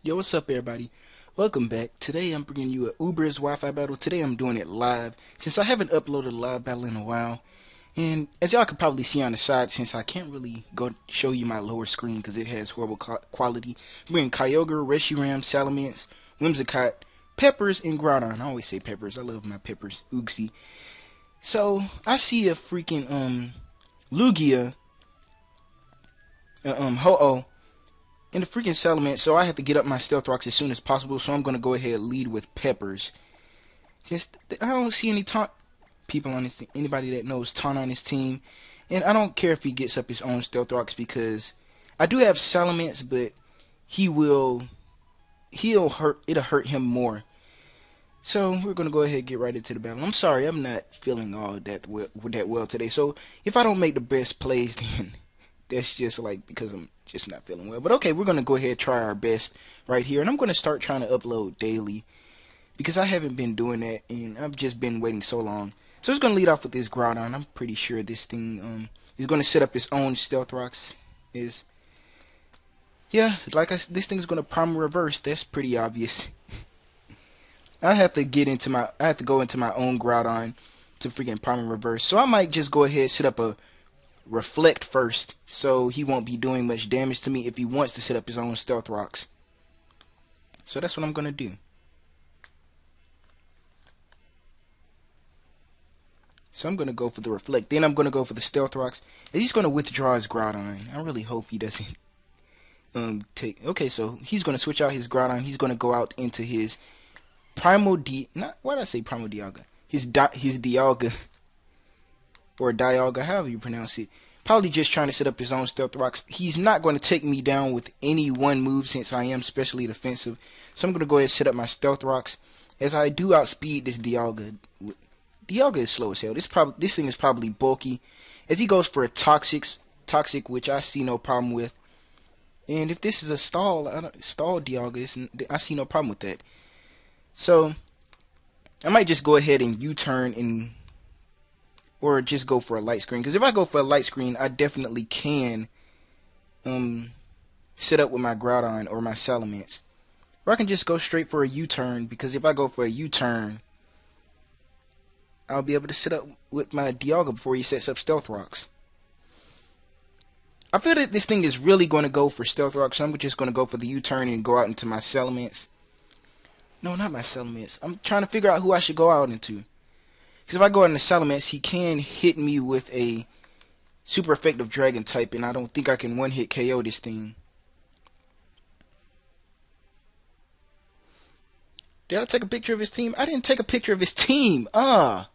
Yo, what's up, everybody? Welcome back. Today I'm bringing you a Uber's Wi-Fi battle. Today I'm doing it live, since I haven't uploaded a live battle in a while. And as y'all can probably see on the side, since I can't really go show you my lower screen because it has horrible quality, I'm bringing Kyogre, Reshiram, Salamence, Whimsicott, Peppers, and Groudon. I always say Peppers. I love my Peppers. Oogsy. So I see a freaking Lugia, Ho-Oh, in the freaking Salamence, so I have to get up my Stealth Rocks as soon as possible, so I'm going to go ahead and lead with Peppers. Just, I don't see any taunt people on this, anybody that knows taunt on his team, and I don't care if he gets up his own Stealth Rocks, because I do have Salamence, but it'll hurt him more. So we're going to go ahead and get right into the battle. I'm sorry, I'm not feeling all that well today, so if I don't make the best plays, then that's just like because I'm just not feeling well. But okay, we're going to go ahead and try our best right here. And I'm going to start trying to upload daily because I haven't been doing that and I've just been waiting so long. So it's going to lead off with this Groudon. I'm pretty sure this thing is going to set up its own Stealth Rocks. Yeah, this thing's going to Primal Reverse. That's pretty obvious. I have to go into my own Groudon to freaking Primal Reverse. So I might just go ahead and set up a Reflect first, so he won't be doing much damage to me if he wants to set up his own Stealth Rocks. So that's what I'm going to do. So I'm going to go for the Reflect. Then I'm going to go for the Stealth Rocks. And he's going to withdraw his Groudon. I really hope he doesn't Okay, so he's going to switch out his Groudon. He's going to go out into his Primal why did I say Primal Dialga? His Dialga. Or Dialga, however you pronounce it. Probably just trying to set up his own Stealth Rocks. He's not going to take me down with any one move since I am specially defensive. So I'm going to go ahead and set up my Stealth Rocks as I do outspeed this Dialga. Dialga is slow as hell. This thing is probably bulky. As he goes for a Toxic, which I see no problem with. And if this is a stall Dialga, I see no problem with that. So I might just go ahead and U-turn or just go for a light screen, because if I go for a light screen, I definitely can set up with my Groudon or my Salamence. Or I can just go straight for a U-turn, because if I go for a U-turn, I'll be able to set up with my Dialga before he sets up Stealth Rocks. I feel that this thing is really going to go for Stealth Rocks, so I'm just going to go for the U-turn and go out into my Salamence. No, not my Salamence. I'm trying to figure out who I should go out into. Because if I go into Salamence, he can hit me with a super effective dragon type, and I don't think I can one-hit KO this thing. Did I take a picture of his team? I didn't take a picture of his team. That's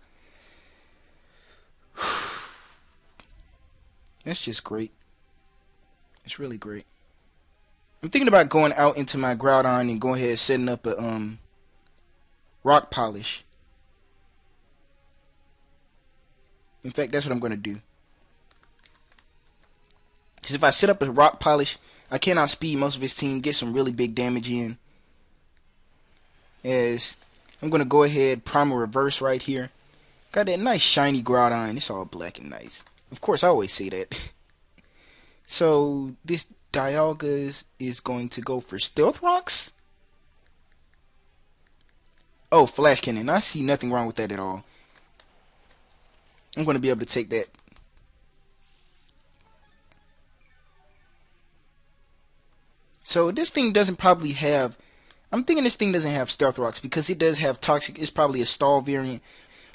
just great. It's really great. I'm thinking about going out into my Groudon and going ahead and setting up a Rock Polish. In fact, that's what I'm going to do. Because if I set up a Rock Polish, I can outspeed most of his team, get some really big damage in. As I'm going to go ahead, Primal Reverse right here. Got that nice shiny Groudon. It's all black and nice. Of course, I always say that. So, this Dialga is going to go for Stealth Rocks? Oh, Flash Cannon. I see nothing wrong with that at all. I'm going to be able to take that. So this thing doesn't probably have... I'm thinking this thing doesn't have Stealth Rocks because it does have Toxic. It's probably a stall variant.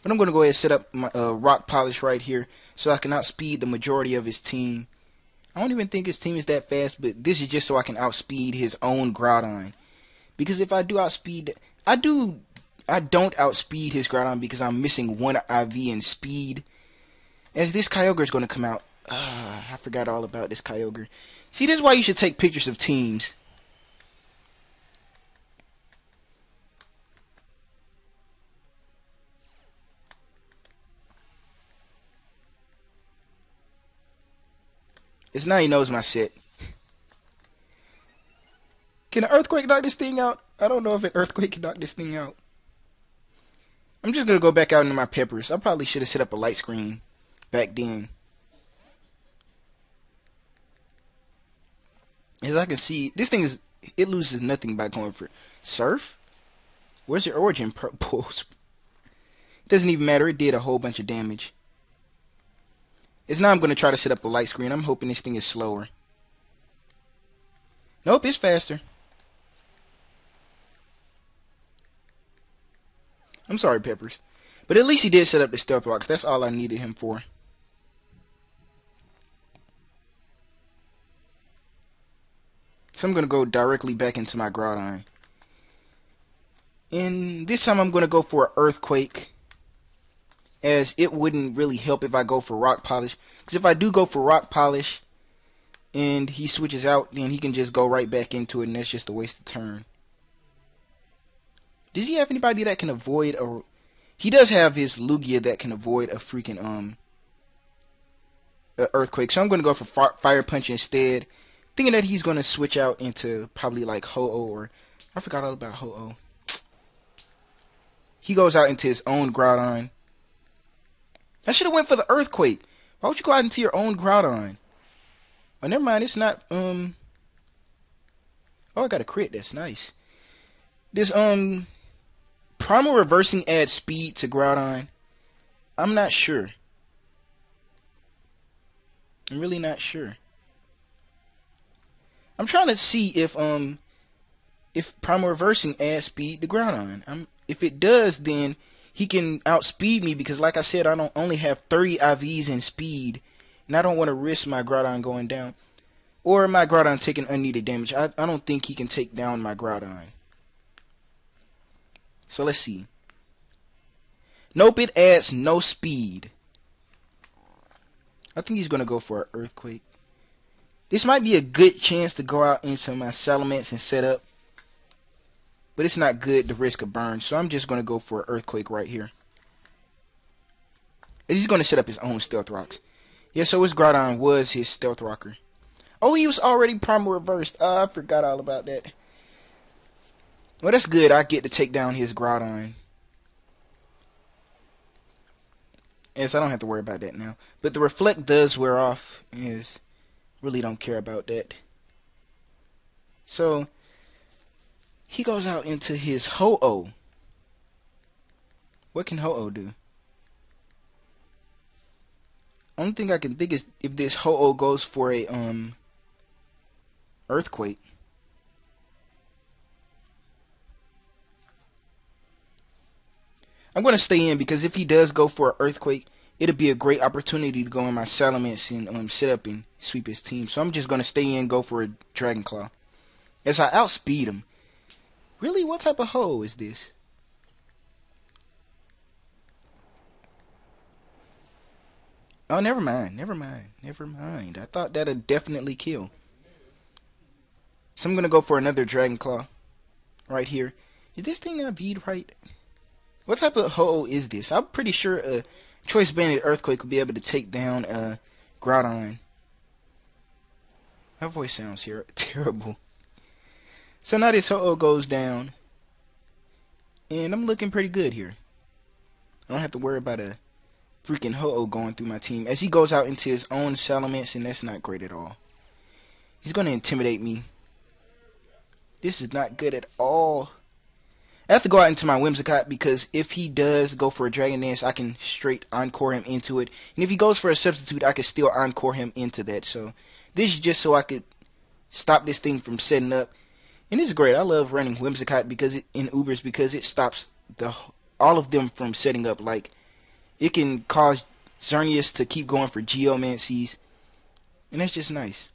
But I'm going to go ahead and set up my Rock Polish right here so I can outspeed the majority of his team. I don't even think his team is that fast, but this is just so I can outspeed his own Groudon. Because if I do outspeed... I don't outspeed his Groudon because I'm missing one IV in speed. As this Kyogre is going to come out. I forgot all about this Kyogre. See, this is why you should take pictures of teams. It's now he knows my set. Can an earthquake knock this thing out? I don't know if an earthquake can knock this thing out. I'm just going to go back out into my Peppers. I probably should have set up a light screen back then. As I can see, this thing is it loses nothing by going for Surf. Where's your origin pulse? It doesn't even matter. It did a whole bunch of damage. It's now I'm going to try to set up a light screen. I'm hoping this thing is slower. Nope, it's faster. I'm sorry, Peppers. But at least he did set up the Stealth Rocks. That's all I needed him for. So I'm going to go directly back into my Groudon. And this time I'm going to go for an Earthquake, as it wouldn't really help if I go for Rock Polish. Because if I do go for Rock Polish and he switches out, then he can just go right back into it, and that's just a waste of turn. Does he have anybody that can avoid a... He does have his Lugia that can avoid a freaking Earthquake. So I'm going to go for Fire Punch instead, thinking that he's going to switch out into probably like Ho-Oh, or... I forgot all about Ho-Oh. He goes out into his own Groudon. I should have went for the Earthquake. Why would you go out into your own Groudon? Oh, never mind. It's not, Oh, I got a crit. That's nice. This, Primal Reversing adds speed to Groudon. I'm not sure. I'm really not sure. I'm trying to see if Primal Reversing adds speed to Groudon. If it does, then he can outspeed me, because like I said, I don't only have 30 IVs in speed, and I don't want to risk my Groudon going down, or my Groudon taking unneeded damage. I don't think he can take down my Groudon. So let's see. Nope, it adds no speed. I think he's going to go for an Earthquake. This might be a good chance to go out into my Salamence and set up, but it's not good to risk a burn, so I'm just going to go for an Earthquake right here. He's going to set up his own Stealth Rocks. Yeah, so his Groudon was his Stealth Rocker. Oh, he was already Primal Reversed. I forgot all about that. Well, that's good. I get to take down his Groudon. Yes, I don't have to worry about that now. But the Reflect does wear off. Yes, really don't care about that. So he goes out into his Ho-Oh. What can Ho-Oh do? Only thing I can think is if this Ho-Oh goes for a Earthquake. I'm going to stay in, because if he does go for an Earthquake, it'll be a great opportunity to go in my Salamence and set up and sweep his team. So I'm just going to stay in, go for a Dragon Claw, as I outspeed him. Really? What type of Ho is this? Oh, never mind. Never mind. Never mind. I thought that'd definitely kill. So I'm going to go for another Dragon Claw right here. Is this thing IV'd right? What type of Ho is this? I'm pretty sure a Choice Banded Earthquake would be able to take down a Groudon. My voice sounds here terrible. So now this Ho-Oh goes down, and I'm looking pretty good here. I don't have to worry about a freaking Ho-Oh going through my team, as he goes out into his own Salamence, and that's not great at all. He's going to intimidate me. This is not good at all. I have to go out into my Whimsicott, because if he does go for a Dragon Dance, I can straight Encore him into it. And if he goes for a Substitute, I can still Encore him into that. So this is just so I could stop this thing from setting up. And it's great. I love running Whimsicott because in Ubers, because it stops all of them from setting up. Like, it can cause Xerneas to keep going for Geomancies, and that's just nice.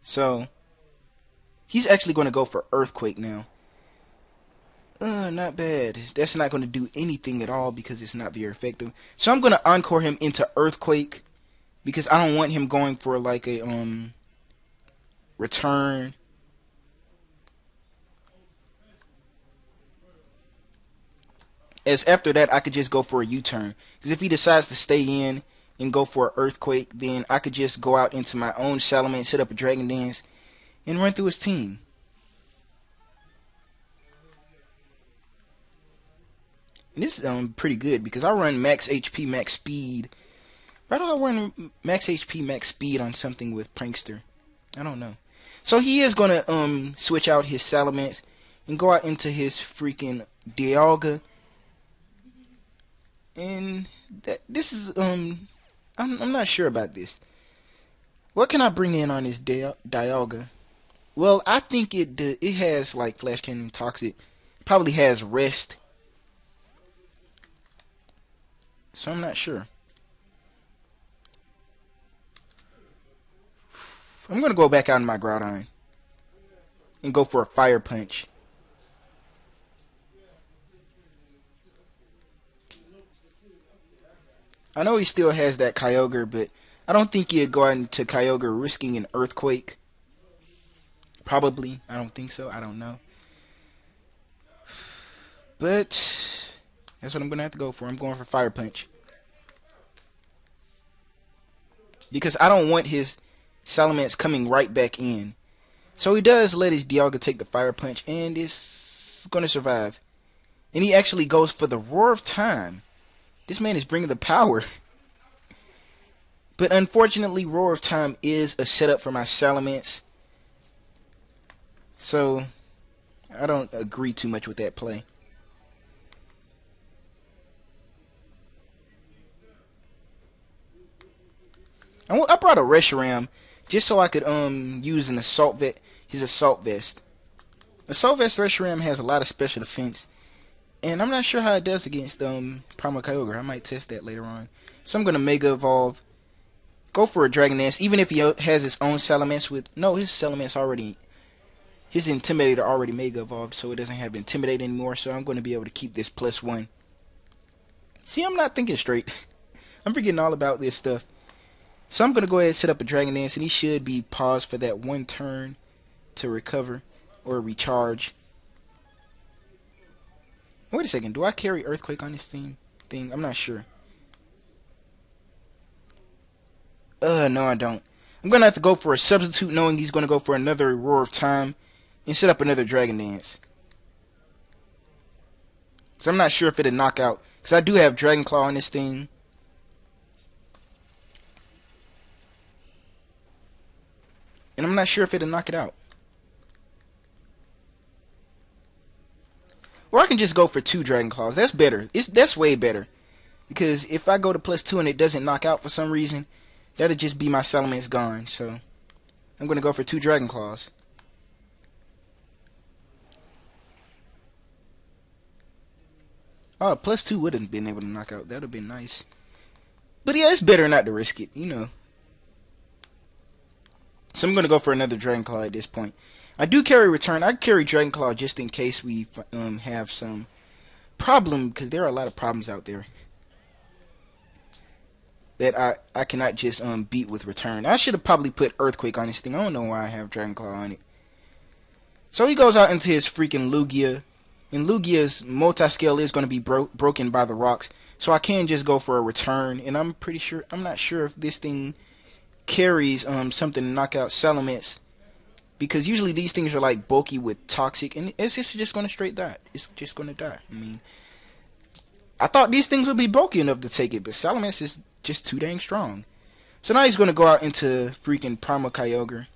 So he's actually going to go for Earthquake now. Not bad. That's not going to do anything at all, because it's not very effective. So I'm going to Encore him into Earthquake, because I don't want him going for like a return. As after that, I could just go for a U-turn. Because if he decides to stay in and go for an Earthquake, then I could just go out into my own Salamence, set up a Dragon Dance, and run through his team. And this is pretty good, because I run max HP, max speed. Why do I run max HP, max speed on something with Prankster? I don't know. So he is gonna switch out his Salamence and go out into his freaking Dialga. And this is I'm not sure about this. What can I bring in on this Dialga? Well, I think it has like Flash Cannon, Toxic. Probably has Rest. So I'm not sure. I'm gonna go back out in my Groudon and go for a Fire Punch. I know he still has that Kyogre, but I don't think he'd go out into Kyogre risking an Earthquake. Probably. I don't think so. I don't know. But that's what I'm going to have to go for. I'm going for Fire Punch. Because I don't want his Salamence coming right back in. So he does let his Dialga take the Fire Punch, and it's going to survive. And he actually goes for the Roar of Time. This man is bringing the power. But unfortunately, Roar of Time is a setup for my Salamence. So I don't agree too much with that play. I brought a Reshiram just so I could use an Assault Vest. His Assault Vest. Assault Vest Reshiram has a lot of special defense, and I'm not sure how it does against Primal Kyogre. I might test that later on. So I'm gonna Mega Evolve. Go for a Dragon Dance, even if he has his own Salamence with his Salamence already. His Intimidator already Mega Evolved, so it doesn't have Intimidate anymore. So I'm going to be able to keep this +1. See, I'm not thinking straight. I'm forgetting all about this stuff. So I'm going to go ahead and set up a Dragon Dance, and he should be paused for that 1 turn to recover or recharge. Wait a second, do I carry Earthquake on this thing? I'm not sure. No I don't. I'm going to have to go for a substitute, knowing he's going to go for another Roar of Time and set up another Dragon Dance. So I'm not sure if it'll knock out, because I do have Dragon Claw on this thing. And I'm not sure if it'll knock it out. Or I can just go for 2 Dragon Claws. That's better. That's way better. Because if I go to +2 and it doesn't knock out for some reason, that'll just be my Salamence gone. So I'm going to go for 2 Dragon Claws. Oh, +2 would have been able to knock out. That would have been nice. But yeah, it's better not to risk it, you know. So I'm going to go for another Dragon Claw at this point. I do carry Return. I carry Dragon Claw just in case we have some problem, because there are a lot of problems out there that I cannot just beat with Return. I should have probably put Earthquake on this thing. I don't know why I have Dragon Claw on it. So he goes out into his freaking Lugia. And Lugia's multi-scale is going to be broken by the rocks. So I can just go for a Return. And I'm not sure if this thing carries something to knock out Salamence. Because usually these things are like bulky with Toxic. And it's just going to straight die. It's just going to die. I mean, I thought these things would be bulky enough to take it. But Salamence is just too dang strong. So now he's going to go out into freaking Primal Kyogre.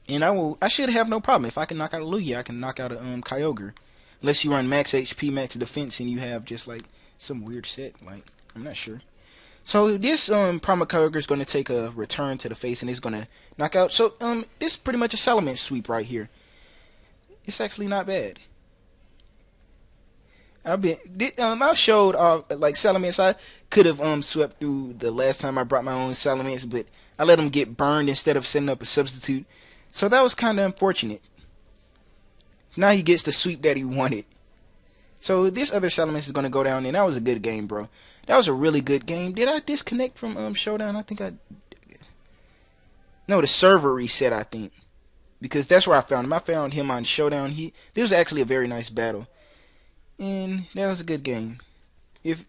And I should have no problem. If I can knock out a Lugia, I can knock out a Kyogre. Unless you run max HP, max defense, and you have just like some weird set. Like, I'm not sure. So this Primal Kyogre is going to take a Return to the face, and it's going to knock out. So this is pretty much a Salamence sweep right here. It's actually not bad. I showed like Salamence. I could have swept through the last time I brought my own Salamence, but I let him get burned instead of setting up a substitute. So that was kind of unfortunate. Now he gets the sweep that he wanted. So this other Salamence is going to go down, and that was a good game, bro. That was a really good game. Did I disconnect from Showdown? I think I... No, the server reset, I think. Because that's where I found him. I found him on Showdown. This was actually a very nice battle. And that was a good game.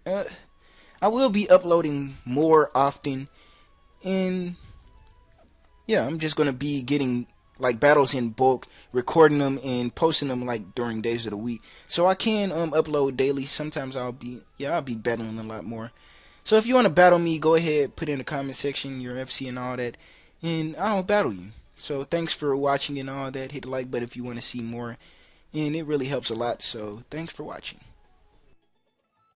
I will be uploading more often. And yeah, I'm just going to be getting like battles in bulk, recording them and posting them like during days of the week, so I can upload daily. Sometimes I'll be battling a lot more. So if you want to battle me, go ahead, put in the comment section your FC and all that, and I'll battle you. So thanks for watching and all that. Hit the like button if you want to see more, and it really helps a lot. So thanks for watching.